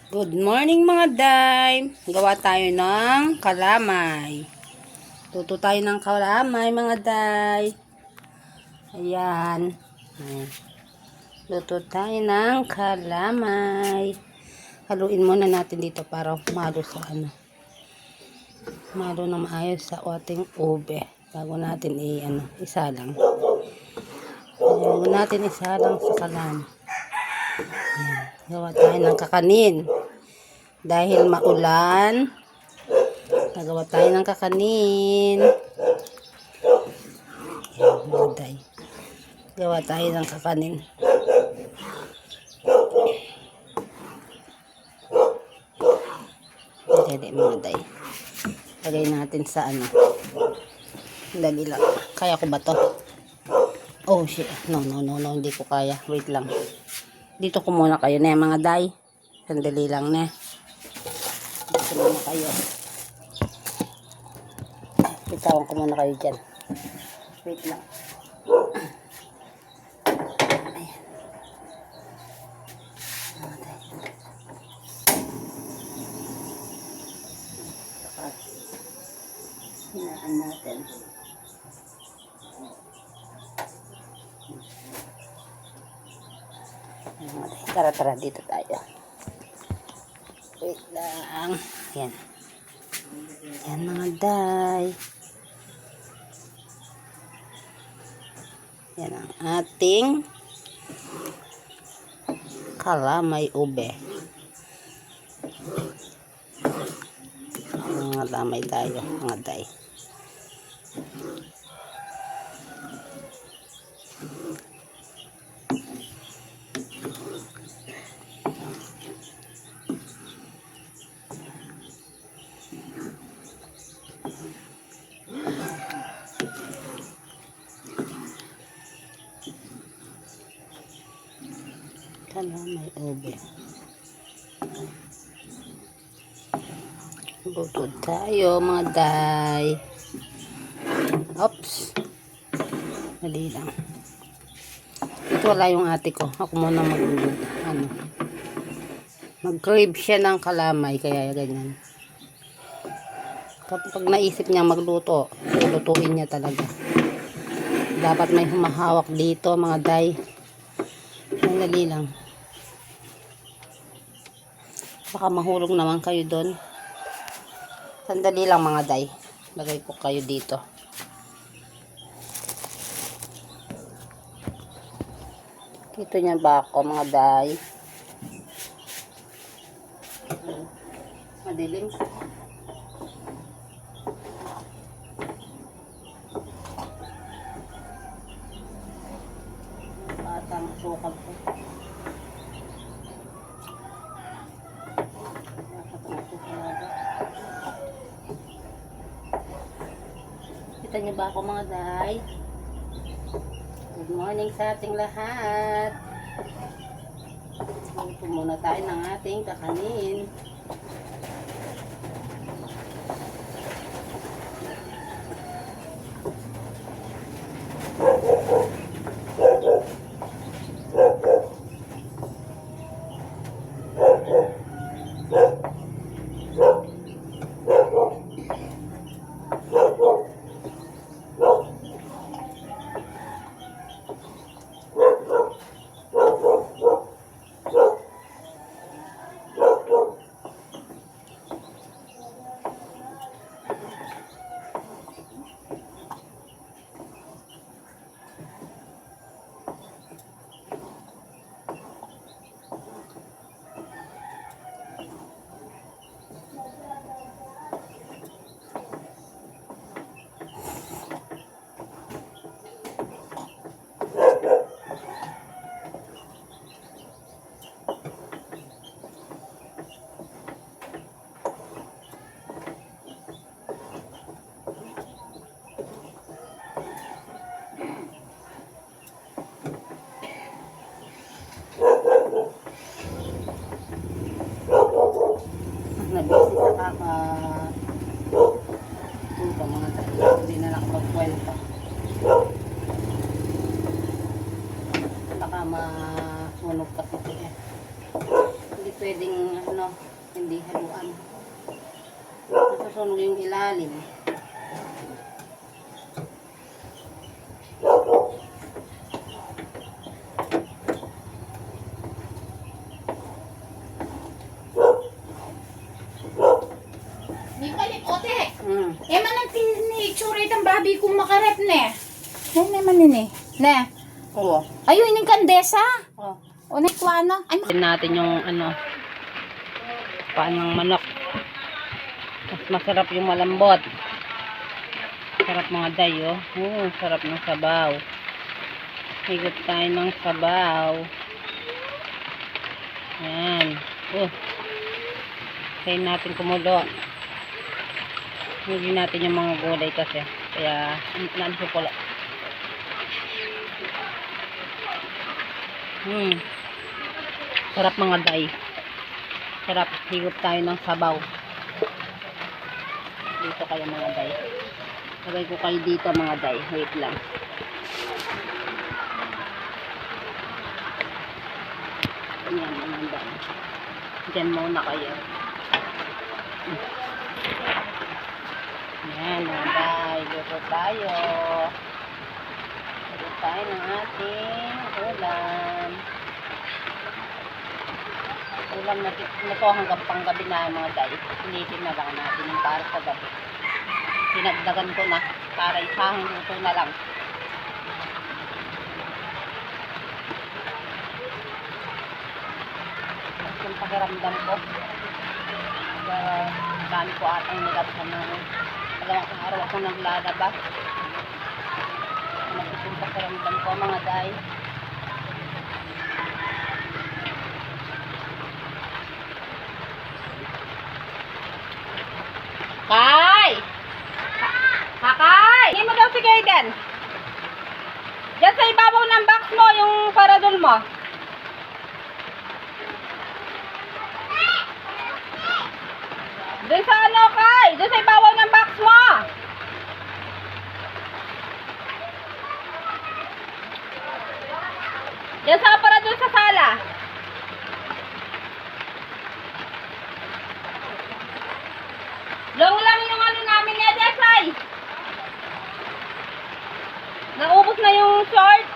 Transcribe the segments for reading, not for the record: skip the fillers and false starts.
Good morning mga day. Gawa tayo ng kalamay. Luto tayo ng kalamay mga day. Ayan. Luto tayo ng kalamay. Haluin muna natin dito para malo sa malo na maayos sa ating ube. Bago natin isalang. Bago natin isalang sa kalamay. Gawa tayo ng kakanin. Dahil maulan, nagawa tayo ng kakanin. Gawa tayo ng kakanin. Dali mga day. Lagay natin sa Dali lang. Kaya ko ba to? Oh shit. No, hindi ko kaya. Wait lang. Dito ko muna kayo na mga day. Sandali lang na. Dito muna kayo. Bitawan ko muna kayo dyan. Wait lang. Ayan. Hinaan natin. Tara, dito tayo. Wait lang. Ayan. Ayan mga day. Yan ang ating kalamay ube. Mga lamay tayo, mga day. Kalamay ube. Butod tayo mga day. Oops. Mali lang. Ito wala yung ate ko. Ako muna mag-crave siya ng kalamay. Kaya ganyan. Kapag naisip niya magluto, lutuin niya talaga. Dapat may humahawak dito mga day. Dali lang. Baka mahulog naman kayo doon. Sandali lang mga day. Lagay ko kayo dito. Dito niya ba ako mga day? Madilim. Batang sukal ko. Kita niyo ba ako mga day? Good morning sa ating lahat. Luto muna tayo ng ating kakanin. ano, hindi haluan. Nasusunog yung ilalim. May balik, ote. Eh, manang tinitsura itang babi kong makarep, ne. Naman nini. Ne. Oo. Ayun, yung kandesa. Oh. O, naikuana. Ay, Tignan natin yung ano, paan ng manok. Mas masarap yung malambot. Sarap mga day, oh. Sarap ng sabaw. Higop tayo ng sabaw. Yan. Kain natin kumulo. Hindi natin yung mga gulay kasi. Kaya, naanso pala. Sarap mga day. Sarap. Higop tayo ng sabaw. Dito kayo mga day. Sabay ko kayo dito mga day. Wait lang. Yan mga day. Diyan muna kayo. Yan mga day. Luto tayo. Luto tayo ng ating ulam. Ulam na ito hanggang panggabi na mga day. Pilitin na lang natin yung para sa gabi. Pinagdagan ko na para isahang luto na lang. Yung pakiramdam ko. Dami ko atang nilabsan ng dalawang araw ako naglalabas. Yung pakiramdam ko mga day. Kay! Kakay! Hindi mo daw si Kaiden. Diyan sa ibabaw ng box mo, yung paradol mo. Doon sa ano, Kay? Doon sa ibabaw ng box mo. Diyan sa paradol sa sala. Long lang yung ano namin niya, Desay. Naubos na yung short.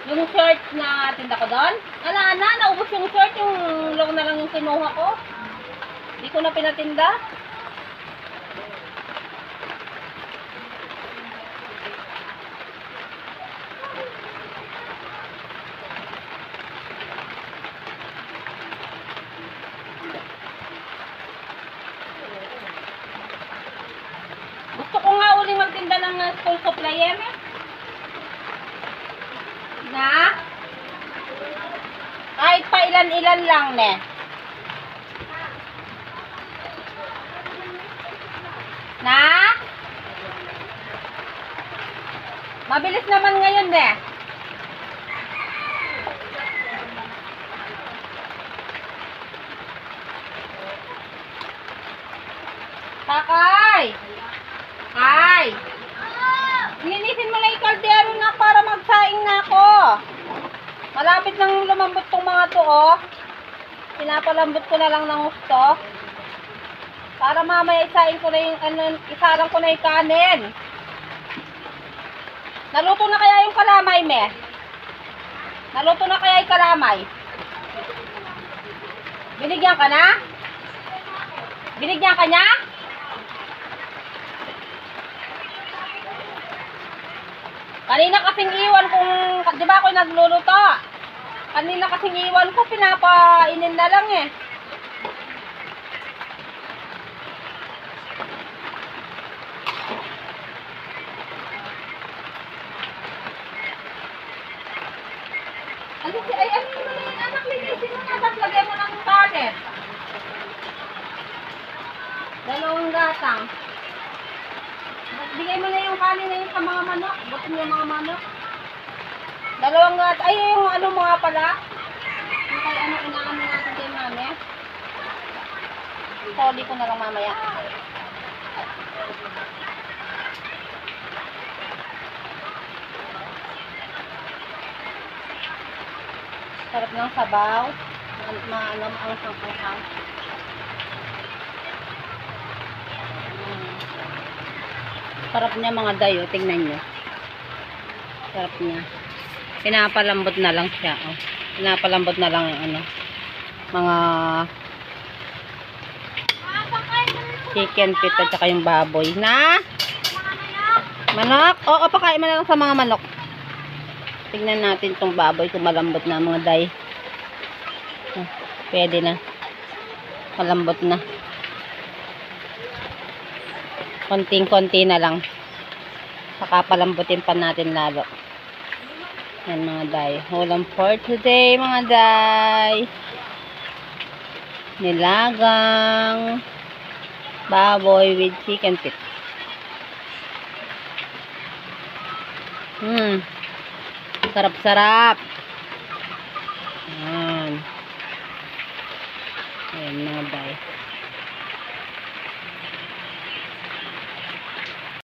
Yung short na tinda ko doon. Naubos yung short. Yung long na lang yung kinuha ko. Hindi ko na pinatinda. Gusto ko nga uling magtinda ng school supply na kahit pa ilan-ilan lang ne. Na mabilis naman ngayon ne. Kakay! Ay! Linisin mo na yung kaldero na para magsaing na ako. Malapit nang lumambot tong mga to, oh. Pinapalambot ko na lang ng gusto. Para mamaya isaing ko na yung, isalang ko na yung kanin. Naluto na kaya yung kalamay, me? Naluto na kaya yung kalamay? Binigyan ka na? Binigyan ka niya? Kanina kasing iwan kung, di ba ako nagluluto? Kanina kasing iwan ko, pinapainin na lang eh. Ano mo na yung anak, linisin mo na, tapos lagay mo ng kanin. Dalawang gatang. Bigay mo na yung kanin na yun sa mga manok. Butin yung mga manok. Dalawang gatang. Ay, yung ano mga pala. Yung kay ano inaano natin kay mami. Toli ko na lang mamaya. Sarap ng sabaw. Maano ang sangkuhang. Sarap niya mga dayo. Tingnan nyo. Sarap niya. Pinapalambot na lang siya. Oh. Pinapalambot na lang yung ano. Mga chicken pit at saka yung baboy. Na? Manok? Oo, pakain mo na lang sa mga manok. Tingnan natin tong baboy kung malambot na mga day. Pwede na. Malambot na. Konting-konti na lang. Saka palambutin pa natin lalo. Yan mga day. Ulam for today mga day. Nilagang baboy with chicken pit. Sarap-sarap. Ayan. Ayan mga day.